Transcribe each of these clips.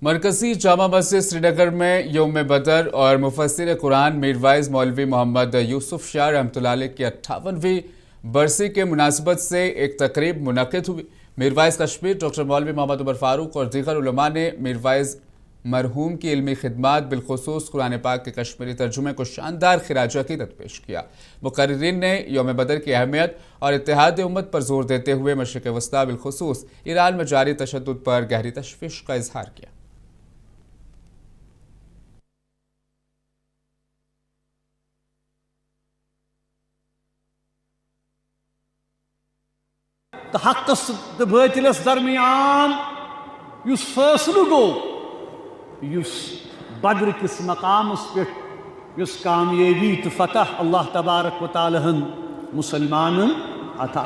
मरकजी जामा मस्जिद श्रीनगर में यौम बदर और मुफस्सिर कुरान मीरवाइज मौलवी मोहम्मद यूसुफ शाह रहमतुल्लाह अलैह की 58वीं बरसी के मुनासिबत से एक तकरीब मुनक़िद हुई। मीरवाइज कश्मीर डॉक्टर मौलवी मोहम्मद उमर फारूक और दीगर उलमा ने मीरवाइज मरहूम की इल्मी खिदमात बिलखुसूस कुरान पाक के कश्मीरी तर्जुमे को शानदार खिराज अक़ीदत पेश किया। मुक़र्रिरीन ने यौम बदर की अहमियत और इत्तेहाद उम्मत पर जोर देते हुए मशरिक़ वस्ता बिलखुसूस ईरान में जारी तशद्दुद पर गहरी तशवीश का इजहार किया। तो हक़स तो बातिलस दरमियान युस फैसलु गो युस बद्र किस मकामस पे युस कामयाबी तो फतह अल्लाह तबारक व तआला मुसलमानन अता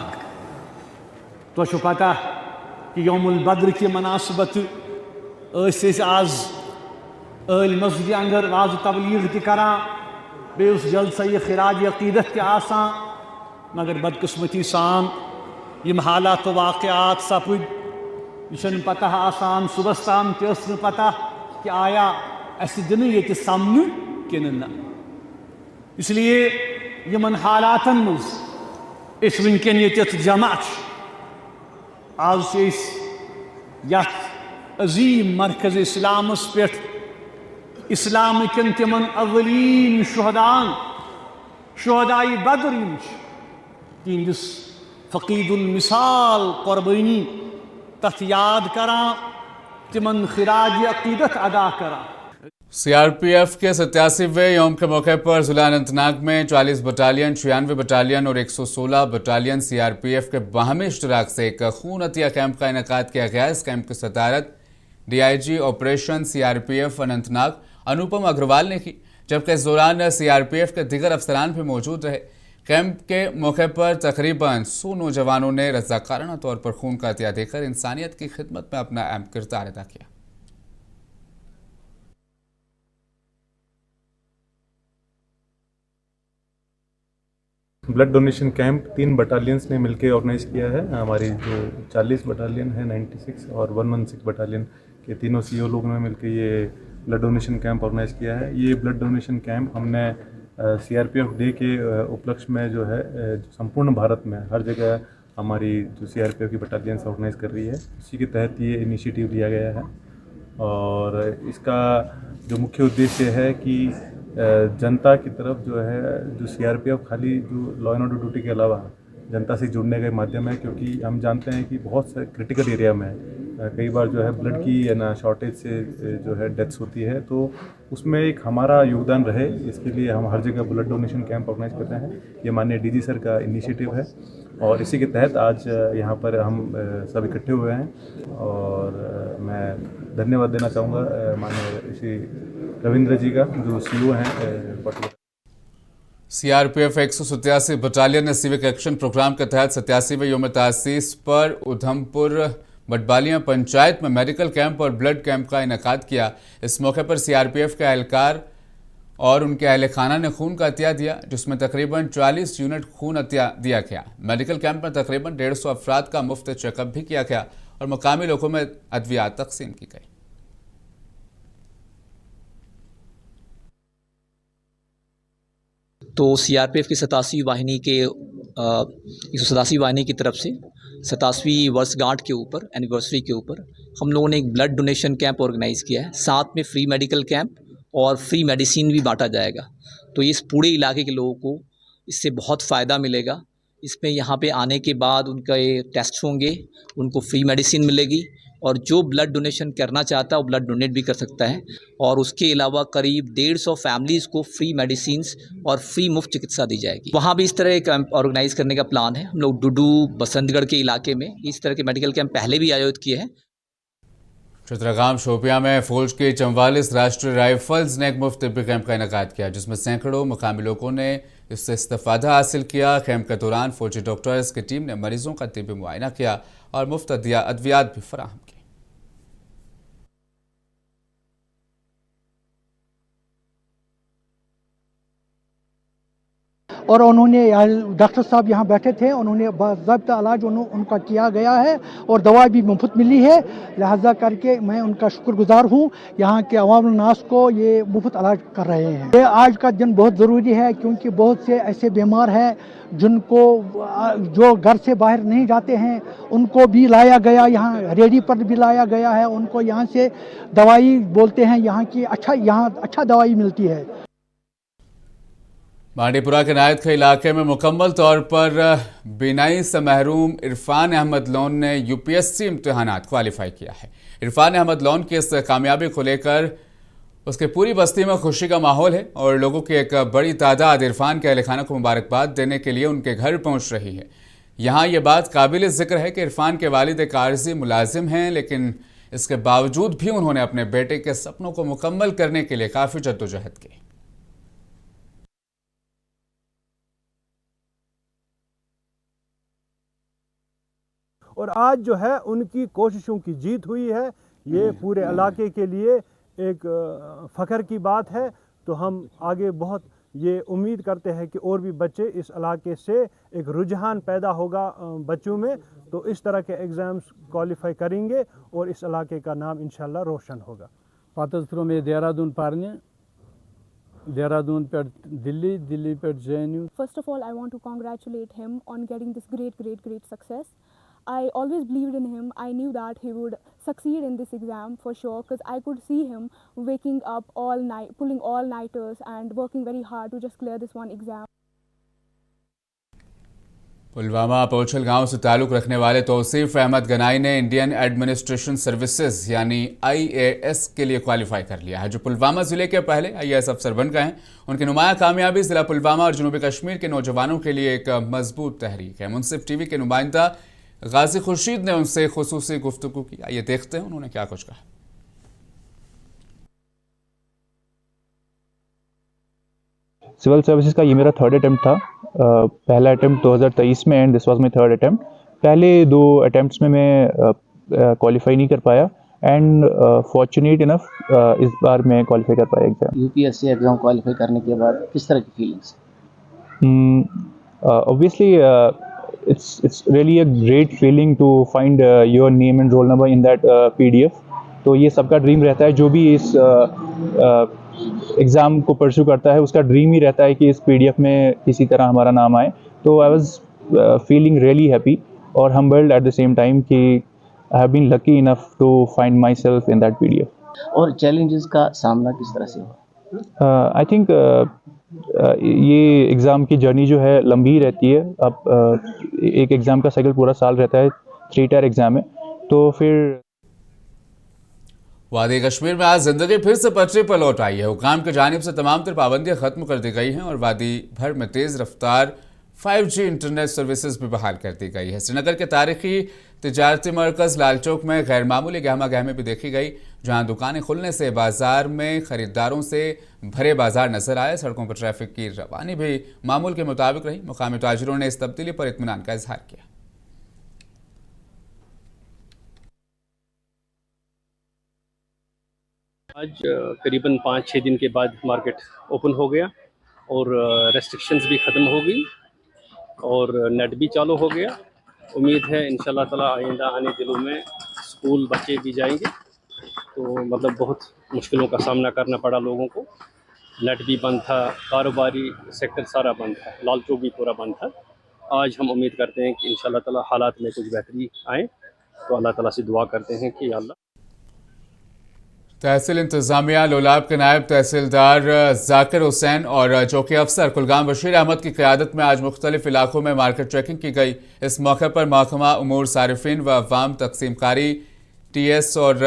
तो पता कि यौमुल बद्र की मुनासिबत आज अल मस्जिद अंदर वाज तबलीग त करान बे जलसा खिराज अक़ीदत मगर बदकिस्मती सान यम हालात वाक़यात सपद यह पता आसान सुबह ताम तस पता कि आया अस दिन ये सामन किन न, इसलिए यमन हालातन मज वनकन ये जमा आज अजीम मरकज इस्लामस पे इस्लाम कन तिमन अवलीन शुहदाई बद्र तिंदिस फ़क़ीदुल मिसाल क़ुरबानी तथ याद करा तिमन खिराज अक़ीदत अदा करा। CRPF के 87वें यौम के मौके पर ज़िला अनंतनाग में 40 बटालियन, 96 बटालियन और 116 बटालियन CRPF के बाहमी इश्तराक से एक खून अतिया कैंप का इनेकाद किया गया। इस कैंप की सदारत DIG ऑपरेशन CRPF अनंतनाग अनुपम अग्रवाल ने की, जबकि इस दौरान CRPF के दीगर अफसरान भी मौजूद रहे। कैंप के मौके पर तकरीबन 100 नौजवानों ने रज़ाकाराना तौर पर खून का अतिया देकर इंसानियत की खिदमत में अपना अहम किरदार अदा किया। ब्लड डोनेशन कैंप 3 बटालियंस ने मिलकर ऑर्गेनाइज़ किया है। हमारी जो 40 बटालियन है, 96 और 116 बटालियन के तीनों CO लोगों ने मिलकर ये ब्लड डोनेशन कैंप ऑर्गेनाइज़ किया है। ये ब्लड डोनेशन कैंप हमने CRPF डे के उपलक्ष्य में जो है संपूर्ण भारत में हर जगह हमारी जो CRPF की बटालियंस ऑर्गेनाइज़ कर रही है, उसी के तहत ये इनिशिएटिव लिया गया है। और इसका जो मुख्य उद्देश्य है कि जनता की तरफ जो है जो CRPF खाली जो लॉ एंड ऑर्डर ड्यूटी के अलावा जनता से जुड़ने का माध्यम है, क्योंकि हम जानते हैं कि बहुत से क्रिटिकल एरिया में कई बार जो है ब्लड की ना शॉर्टेज से जो है डेथ्स होती है, तो उसमें एक हमारा योगदान रहे, इसके लिए हम हर जगह ब्लड डोनेशन कैंप ऑर्गेनाइज करते हैं। ये माननीय DG सर का इनिशिएटिव है और इसी के तहत आज यहाँ पर हम सब इकट्ठे हुए हैं। और मैं धन्यवाद देना चाहूँगा माननीय श्री रविंद्र जी का, जो CO हैं। CRPF 187 बटालियन ने सिविक एक्शन प्रोग्राम के तहत 87वें यौम तासीस पर उधमपुर बटबालियां पंचायत में मेडिकल कैंप और ब्लड कैंप का इनेकाद किया। इस मौके पर CRPF के एहलकार और उनके अहल खाना ने खून का अतिया दिया, जिसमें तकरीबन 40 यूनिट खून अतिया दिया गया। मेडिकल कैंप में तकरीबन 150 अफराद का मुफ्त चेकअप भी किया गया और मकामी लोगों में अद्वियात तकसीम की गई। तो CRPF की 87वीं वाहिनी के 187वीं वाहिनी की तरफ से 87वीं वर्षगांठ के ऊपर, एनिवर्सरी के ऊपर हम लोगों ने एक ब्लड डोनेशन कैंप ऑर्गेनाइज़ किया है। साथ में फ्री मेडिकल कैंप और फ्री मेडिसिन भी बांटा जाएगा। तो इस पूरे इलाके के लोगों को इससे बहुत फ़ायदा मिलेगा। इसमें यहाँ पे आने के बाद उनका ये टेस्ट होंगे, उनको फ्री मेडिसिन मिलेगी और जो ब्लड डोनेशन करना चाहता है वो ब्लड डोनेट भी कर सकता है। और उसके अलावा करीब 150 फैमिलीज़ को फ्री मेडिसिन्स और फ्री मुफ्त चिकित्सा दी जाएगी। वहाँ भी इस तरह एक कैंप ऑर्गेनाइज़ करने का प्लान है। हम लोग डुडू बसंतगढ़ के इलाके में इस तरह के मेडिकल कैंप पहले भी आयोजित किए हैं। चित्रगाम शोपियां में फौज के 44 राष्ट्रीय राइफल्स ने एक मुफ्त तिब्बी कैंप का इनेकाद किया, जिसमें सैकड़ों मुकामी लोगों ने इससे इस्तेफादा हासिल किया। कैंप के दौरान फौजी डॉक्टर्स की टीम ने मरीजों का तिब्बी मुआयना किया और मुफ्त अद्वियात भी फराहम की। और उन्होंने डॉक्टर साहब यहाँ बैठे थे, उन्होंने बाज़ाब्ता इलाज उनका किया गया है और दवा भी मुफ्त मिली है। लिहाजा करके मैं उनका शुक्रगुजार हूँ। यहाँ के अवाम नास को ये मुफ्त इलाज कर रहे हैं। ये आज का दिन बहुत ज़रूरी है क्योंकि बहुत से ऐसे बीमार हैं जिनको जो घर से बाहर नहीं जाते हैं, उनको भी लाया गया, यहाँ रेडी पर भी लाया गया है। उनको यहाँ से दवाई बोलते हैं यहाँ की यहाँ अच्छा दवाई मिलती है। बांडीपुरा के नायद के इलाके में मुकम्मल तौर पर बीनाई से महरूम इरफान अहमद लोन ने यूपीएससी इम्तिहानात क्वालिफाई किया है। इरफान अहमद लोन की इस कामयाबी को लेकर उसके पूरी बस्ती में खुशी का माहौल है और लोगों की एक बड़ी तादाद इरफान के अहल खाना को मुबारकबाद देने के लिए उनके घर पहुंच रही है। यहाँ ये बात काबिल जिक्र है कि इरफान के वालिद एक आर्जी मुलाजिम हैं, लेकिन इसके बावजूद भी उन्होंने अपने बेटे के सपनों को मुकम्मल करने के लिए काफ़ी जद्दोजहद की। और आज जो है उनकी कोशिशों की जीत हुई है। ये पूरे इलाके के लिए एक फ़ख्र की बात है। तो हम आगे बहुत ये उम्मीद करते हैं कि और भी बच्चे इस इलाके से एक रुझान पैदा होगा बच्चों में, तो इस तरह के एग्ज़ाम्स क्वालिफाई करेंगे और इस इलाके का नाम इंशाल्लाह रोशन होगा। पतस त्रो मे देहरादून पारने, देहरादून पे दिल्ली, दिल्ली पे JNU. First of all, I want to congratulate him on getting this great success. I always believed in him. I knew that he would succeed in this exam for sure because I could see him waking up all night, pulling all-nighters and working very hard to just clear this one exam. Pulwama पोछल गांव से ताल्लुक़ रखने वाले तौसीफ अहमद गनाई ने Indian administration services यानी IAS के लिए qualify कर लिया है, जो पुलवामा ज़िले के पहले IAS अफसर बन गए हैं। उनकी नुमाया कामयाबी ज़िला पुलवामा और जनूबी कश्मीर के नौजवानों के लिए एक मजबूत तहरीक है। मुनसिफ TV के नुमाइंदा गाजी खुर्शीद ने उनसे खुसूसी गुफ्तगू की। आइए देखते हैं उन्होंने क्या कुछ कहा। सिविल सर्विसेज का ये मेरा थर्ड अटेम्प्ट था। पहला अटेम्प्ट 2023 में and this was my third attempt. पहले 2 अटेम्प्ट्स में मैं क्वालिफाई नहीं कर पाया एंड फॉर्चुनेट इनफ इस बार मैं क्वालिफाई कर पाया एग्जाम। यूपीएससी एग्जाम क्वालिफाई करने के बाद किस तरह की feelings? Obviously it's really a great feeling to find your name and roll number in that PDF. तो ये सबका ड्रीम रहता है, जो भी इस एग्ज़ाम को परस्यू करता है उसका ड्रीम ही रहता है कि इस PDF में किसी तरह हमारा नाम आए। तो I was feeling really happy और humbled at the same time कि I have been lucky enough to find myself in that PDF। और चैलेंजेस का सामना किस तरह से हुआ? आई थिंक ये एग्ज़ाम की जर्नी जो है लंबी रहती है। अब एक एग्ज़ाम का साइकिल पूरा साल रहता है, 3 टायर एग्ज़ाम है। तो फिर वादी कश्मीर में आज जिंदगी फिर से पटरी पर लौट आई है। हुकाम की जानिब से तमाम तर पाबंदियां खत्म कर दी गई हैं और वादी भर में तेज़ रफ्तार 5G इंटरनेट सर्विसेज भी बहाल कर दी गई है। श्रीनगर के तारीखी तिजारती मरकज़ लाल चौक में गैर मामूली गहमा गहमी भी देखी गई, जहां दुकानें खुलने से बाजार में खरीदारों से भरे बाजार नजर आए। सड़कों पर ट्रैफिक की रवानी भी मामूल के मुताबिक रही। मुकामी ताजिरों ने इस तब्दीली पर इत्मीनान का इजहार किया। आज करीबन 5-6 दिन के बाद मार्केट ओपन हो गया और रेस्ट्रिक्शंस भी ख़त्म हो गई और नेट भी चालू हो गया। उम्मीद है इंशाल्लाह ताला आइंदा आने दिनों में स्कूल बच्चे भी जाएंगे। तो मतलब बहुत मुश्किलों का सामना करना पड़ा लोगों को। नेट भी बंद था, कारोबारी सेक्टर सारा बंद था, लाल चौक भी पूरा बंद था। आज हम उम्मीद करते हैं कि इंशाल्लाह ताला हालात में कुछ बेहतरी आए। तो अल्लाह ताला से दुआ करते हैं कि अल्लाह। तहसील इंतजामिया लोलाब के नायब तहसीलदार जाकिर हुसैन और चौकी अफसर कुलगाम बशीर अहमद की क़यादत में आज मुख्तलिफ इलाकों में मार्केट चेकिंग की गई। इस मौके पर महकमा उमूर सारिफिन व अवाम तकसीमकारी TS और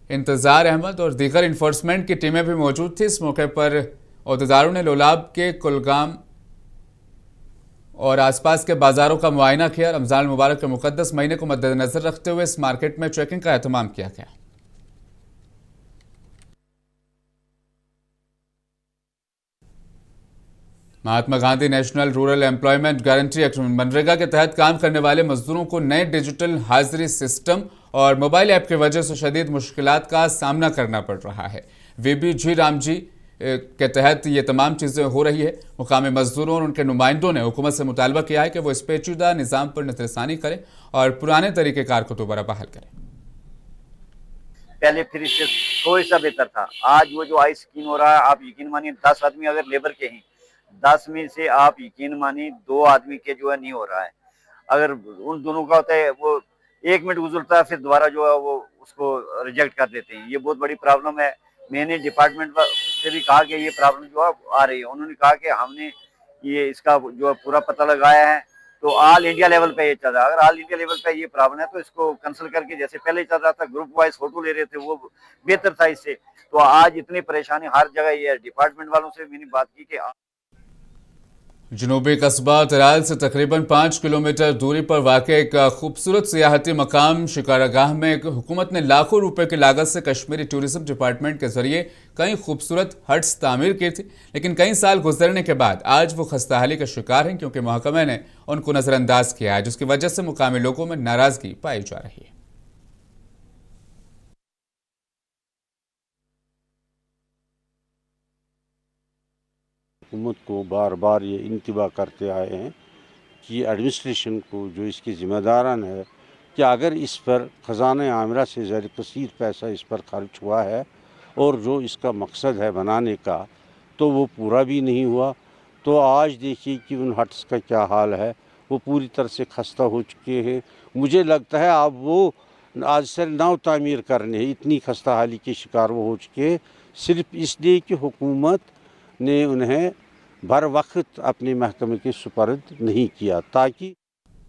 इंतज़ार अहमद और दीगर इन्फोर्समेंट की टीमें भी मौजूद थी। इस मौके पर अहदेदारों ने लोलाब के कुलगाम और आसपास के बाज़ारों का मुआयना किया। रमज़ान मुबारक के मुक़द्दस महीने को मद्देनज़र रखते हुए इस मार्केट में चेकिंग का एहतमाम किया गया। Mahatma Gandhi national rural employment guarantee act MNREGA के तहत काम करने वाले मजदूरों को नए डिजिटल हाजिरी सिस्टम और मोबाइल ऐप की वजह से शदीद मुश्किलात का सामना करना पड़ रहा है। VB जी रामजी के तहत ये तमाम चीज़ें हो रही है। मुकामी मजदूरों और उनके नुमाइंदों ने हुकूमत से मुतालबा किया है कि वो इस पेचीदा निज़ाम पर नज़रसानी करें और पुराने तरीक़ेकार को दोबारा बहाल करें। पहले फिर इससे थोड़ा सा बेहतर था। आज वो जो आई स्कीन हो रहा है, आप यकीन मानिए 10 आदमी अगर लेबर के हैं, 10 में से आप यकीन मानिए 2 आदमी के जो है नहीं हो रहा है। अगर उन दोनों का होता है, वो 1 मिनट गुजरता है फिर दोबारा जो है वो उसको रिजेक्ट कर देते हैं। ये बहुत बड़ी प्रॉब्लम है। मैंने डिपार्टमेंट से भी कहा कि ये प्रॉब्लम जो है आ रही है। उन्होंने कहा कि हमने ये इसका जो है पूरा पता लगाया है, तो ऑल इंडिया लेवल पे ये चल रहा है। अगर ऑल इंडिया लेवल पे ये प्रॉब्लम है तो इसको कैंसिल करके, जैसे पहले चल रहा था ग्रुप वाइज फोटो ले रहे थे, वो बेहतर था इससे। तो आज इतनी परेशानी हर जगह ये है। डिपार्टमेंट वालों से मैंने बात की कि जनूबी कस्बा तराल से तकरीबन 5 किलोमीटर दूरी पर वाक़ एक खूबसूरत सियाहती मकाम शिकारागाह में हुकूमत ने लाखों रुपए की लागत से कश्मीरी टूरिज्म डिपार्टमेंट के जरिए कई खूबसूरत हट्स तामीर की थी, लेकिन कई साल गुजरने के बाद आज वो खस्ताहाली का शिकार हैं क्योंकि महकमे ने उनको नज़रअंदाज किया है, जिसकी वजह से मुकामी लोगों में नाराज़गी पाई जा रही है। हुकूमत को बार बार ये इंतबा करते आए हैं कि एडमिनिस्ट्रेशन को जो इसकी ज़िम्मेदारान है कि अगर इस पर ख़जाना आमिरा से ज़्यादा कसीर पैसा इस पर खर्च हुआ है और जो इसका मकसद है बनाने का तो वो पूरा भी नहीं हुआ। तो आज देखिए कि उन हट्स का क्या हाल है, वो पूरी तरह से खस्ता हो चुके हैं। मुझे लगता है अब वो आज से नव तामीर करने इतनी खस्ता हाली के शिकार वो हो चुके हैं, सिर्फ इसलिए कि हुकूमत ने उन्हें बर वक्त अपने महकमे के सुपर्द नहीं किया, ताकि